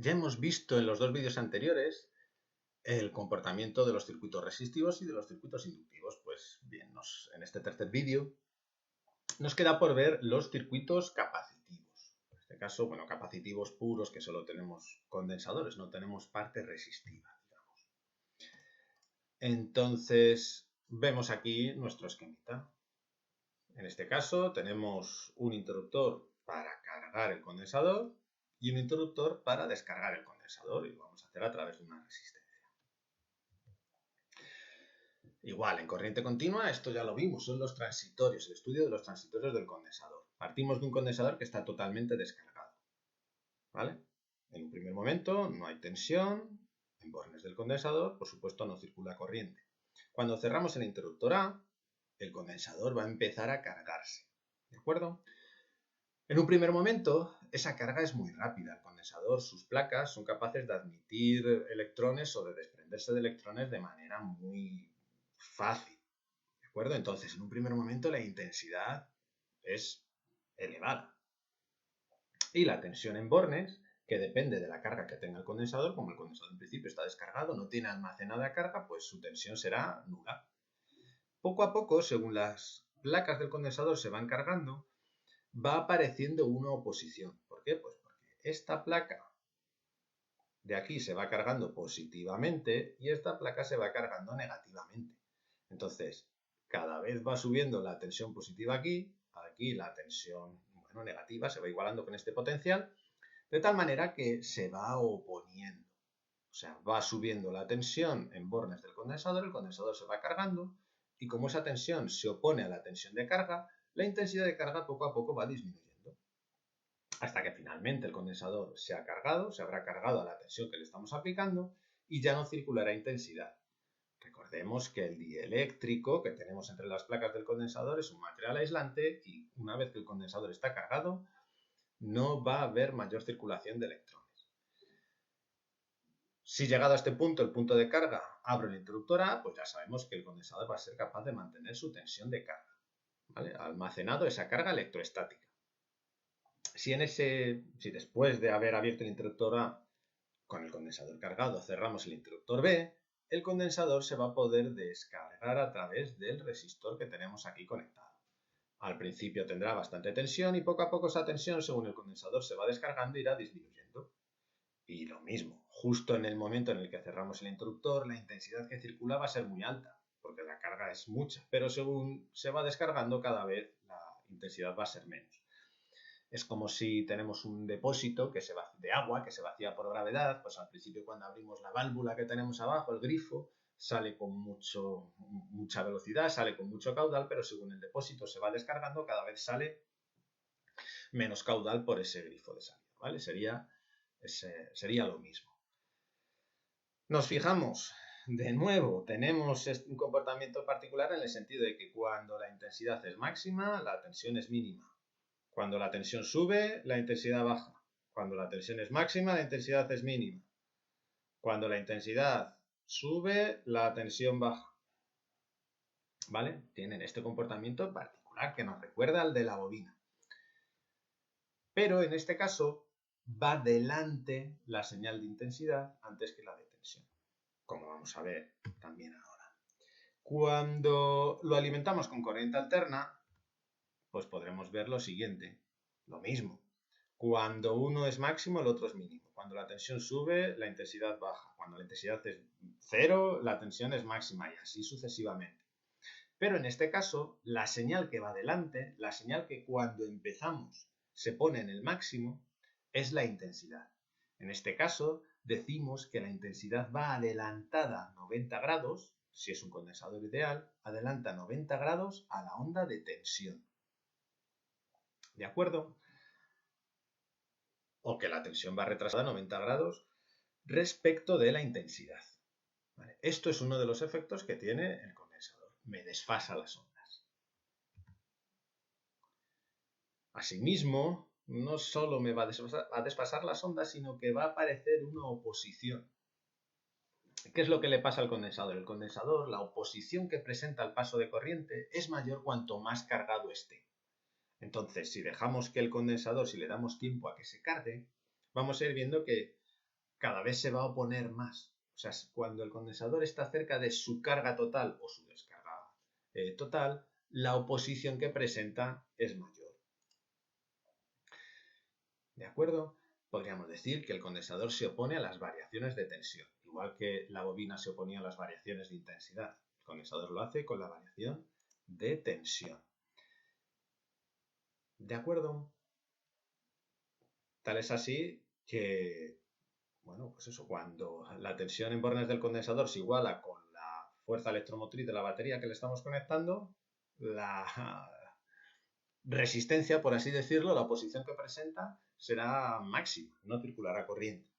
Ya hemos visto en los dos vídeos anteriores el comportamiento de los circuitos resistivos y de los circuitos inductivos. Pues bien, en este tercer vídeo nos queda por ver los circuitos capacitivos. En este caso, bueno, capacitivos puros, que solo tenemos condensadores, no tenemos parte resistiva, digamos. Entonces, vemos aquí nuestro esquemita. En este caso, tenemos un interruptor para cargar el condensador y un interruptor para descargar el condensador, y lo vamos a hacer a través de una resistencia. Igual, en corriente continua, esto ya lo vimos, son los transitorios, el estudio de los transitorios del condensador. Partimos de un condensador que está totalmente descargado, ¿vale? En un primer momento no hay tensión, en bornes del condensador, por supuesto no circula corriente. Cuando cerramos el interruptor A, el condensador va a empezar a cargarse, ¿de acuerdo? En un primer momento, esa carga es muy rápida. El condensador, sus placas, son capaces de admitir electrones o de desprenderse de electrones de manera muy fácil. ¿De acuerdo? Entonces, en un primer momento la intensidad es elevada. Y la tensión en bornes, que depende de la carga que tenga el condensador, como el condensador en principio está descargado, no tiene almacenada carga, pues su tensión será nula. Poco a poco, según las placas del condensador se van cargando, va apareciendo una oposición. ¿Por qué? Pues porque esta placa de aquí se va cargando positivamente y esta placa se va cargando negativamente. Entonces, cada vez va subiendo la tensión positiva aquí la tensión negativa se va igualando con este potencial, de tal manera que se va oponiendo. O sea, va subiendo la tensión en bornes del condensador, el condensador se va cargando y como esa tensión se opone a la tensión de carga, la intensidad de carga poco a poco va disminuyendo. Hasta que finalmente el condensador se ha cargado, se habrá cargado a la tensión que le estamos aplicando y ya no circulará intensidad. Recordemos que el dieléctrico que tenemos entre las placas del condensador es un material aislante y una vez que el condensador está cargado, no va a haber mayor circulación de electrones. Si llegado a este punto, el punto de carga, abro el interruptor A, pues ya sabemos que el condensador va a ser capaz de mantener su tensión de carga, ¿vale? Almacenado esa carga electroestática. Si después de haber abierto el interruptor A con el condensador cargado cerramos el interruptor B, el condensador se va a poder descargar a través del resistor que tenemos aquí conectado. Al principio tendrá bastante tensión y poco a poco esa tensión, según el condensador se va descargando, irá disminuyendo. Y lo mismo, justo en el momento en el que cerramos el interruptor, la intensidad que circula va a ser muy alta, porque la carga es mucha, pero según se va descargando cada vez la intensidad va a ser menos. Es como si tenemos un depósito de agua que se vacía por gravedad, pues al principio cuando abrimos la válvula que tenemos abajo, el grifo, sale con mucha velocidad, sale con mucho caudal, pero según el depósito se va descargando, cada vez sale menos caudal por ese grifo de salida, ¿vale? Sería lo mismo. Nos fijamos, de nuevo, tenemos un comportamiento particular en el sentido de que cuando la intensidad es máxima, la tensión es mínima. Cuando la tensión sube, la intensidad baja. Cuando la tensión es máxima, la intensidad es mínima. Cuando la intensidad sube, la tensión baja. ¿Vale? Tienen este comportamiento particular que nos recuerda al de la bobina. Pero en este caso va delante la señal de intensidad antes que la de tensión, como vamos a ver también ahora. Cuando lo alimentamos con corriente alterna, pues podremos ver lo siguiente, lo mismo. Cuando uno es máximo, el otro es mínimo. Cuando la tensión sube, la intensidad baja. Cuando la intensidad es cero, la tensión es máxima y así sucesivamente. Pero en este caso, la señal que va delante, la señal que cuando empezamos se pone en el máximo, es la intensidad. En este caso, decimos que la intensidad va adelantada 90 grados, si es un condensador ideal, adelanta 90 grados a la onda de tensión. ¿De acuerdo? O que la tensión va retrasada 90 grados respecto de la intensidad. ¿Vale? Esto es uno de los efectos que tiene el condensador. Me desfasa las ondas. Asimismo, no solo me va a desfasar las ondas, sino que va a aparecer una oposición. ¿Qué es lo que le pasa al condensador? El condensador, la oposición que presenta al paso de corriente es mayor cuanto más cargado esté. Entonces, si dejamos que el condensador, si le damos tiempo a que se cargue, vamos a ir viendo que cada vez se va a oponer más. O sea, cuando el condensador está cerca de su carga total o su descarga total, la oposición que presenta es mayor. ¿De acuerdo? Podríamos decir que el condensador se opone a las variaciones de tensión, igual que la bobina se oponía a las variaciones de intensidad. El condensador lo hace con la variación de tensión. ¿De acuerdo? Tal es así que, bueno, pues eso, cuando la tensión en bornes del condensador se iguala con la fuerza electromotriz de la batería que le estamos conectando, la resistencia, por así decirlo, la oposición que presenta será máxima, no circulará corriente.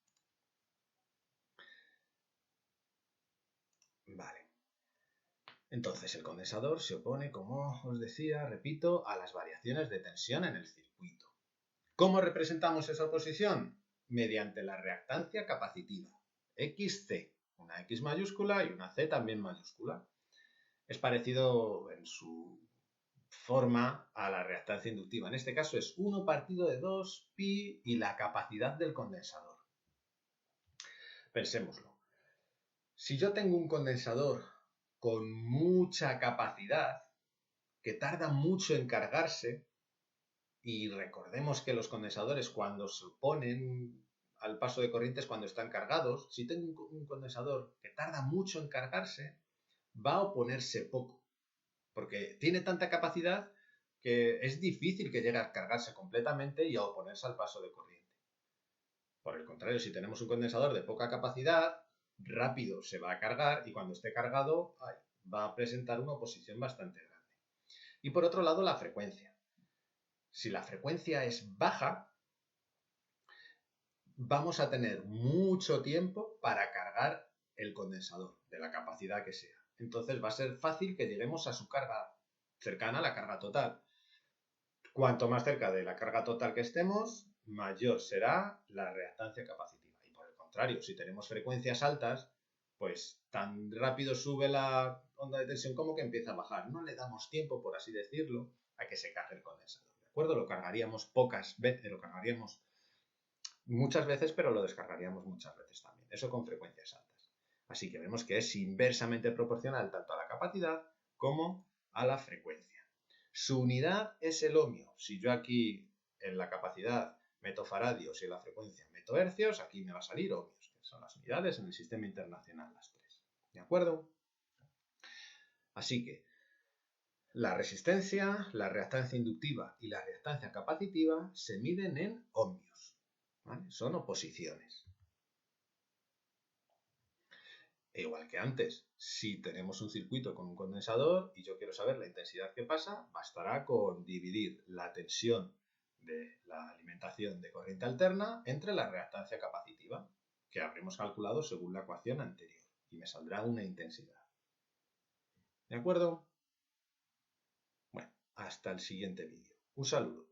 Vale. Entonces el condensador se opone, como os decía, repito, a las variaciones de tensión en el circuito. ¿Cómo representamos esa oposición? Mediante la reactancia capacitiva, XC, una X mayúscula y una C también mayúscula. Es parecido en su forma a la reactancia inductiva. En este caso es 1 partido de 2 pi y la capacidad del condensador. Pensémoslo. Si yo tengo un condensador con mucha capacidad, que tarda mucho en cargarse, y recordemos que los condensadores cuando se oponen al paso de corrientes cuando están cargados, si tengo un condensador que tarda mucho en cargarse, va a oponerse poco, porque tiene tanta capacidad que es difícil que llegue a cargarse completamente y a oponerse al paso de corriente. Por el contrario, si tenemos un condensador de poca capacidad, rápido se va a cargar y cuando esté cargado va a presentar una oposición bastante grande. Y por otro lado, la frecuencia. Si la frecuencia es baja, vamos a tener mucho tiempo para cargar el condensador, de la capacidad que sea. Entonces va a ser fácil que lleguemos a su carga cercana a la carga total. Cuanto más cerca de la carga total que estemos, mayor será la reactancia capacitiva. Y por el contrario, si tenemos frecuencias altas, pues tan rápido sube la onda de tensión como que empieza a bajar. No le damos tiempo, por así decirlo, a que se cargue el condensador. ¿De acuerdo? Lo cargaríamos pocas veces, lo cargaríamos muchas veces, pero lo descargaríamos muchas veces también. Eso con frecuencias altas. Así que vemos que es inversamente proporcional tanto a la capacidad como a la frecuencia. Su unidad es el ohmio. Si yo aquí en la capacidad meto faradios y en la frecuencia meto hercios, aquí me va a salir ohmios, que son las unidades en el sistema internacional, las tres. ¿De acuerdo? Así que la resistencia, la reactancia inductiva y la reactancia capacitiva se miden en ohmios. ¿Vale? Son oposiciones. E igual que antes, si tenemos un circuito con un condensador y yo quiero saber la intensidad que pasa, bastará con dividir la tensión de la alimentación de corriente alterna entre la reactancia capacitiva, que habremos calculado según la ecuación anterior, y me saldrá una intensidad. ¿De acuerdo? Bueno, hasta el siguiente vídeo. Un saludo.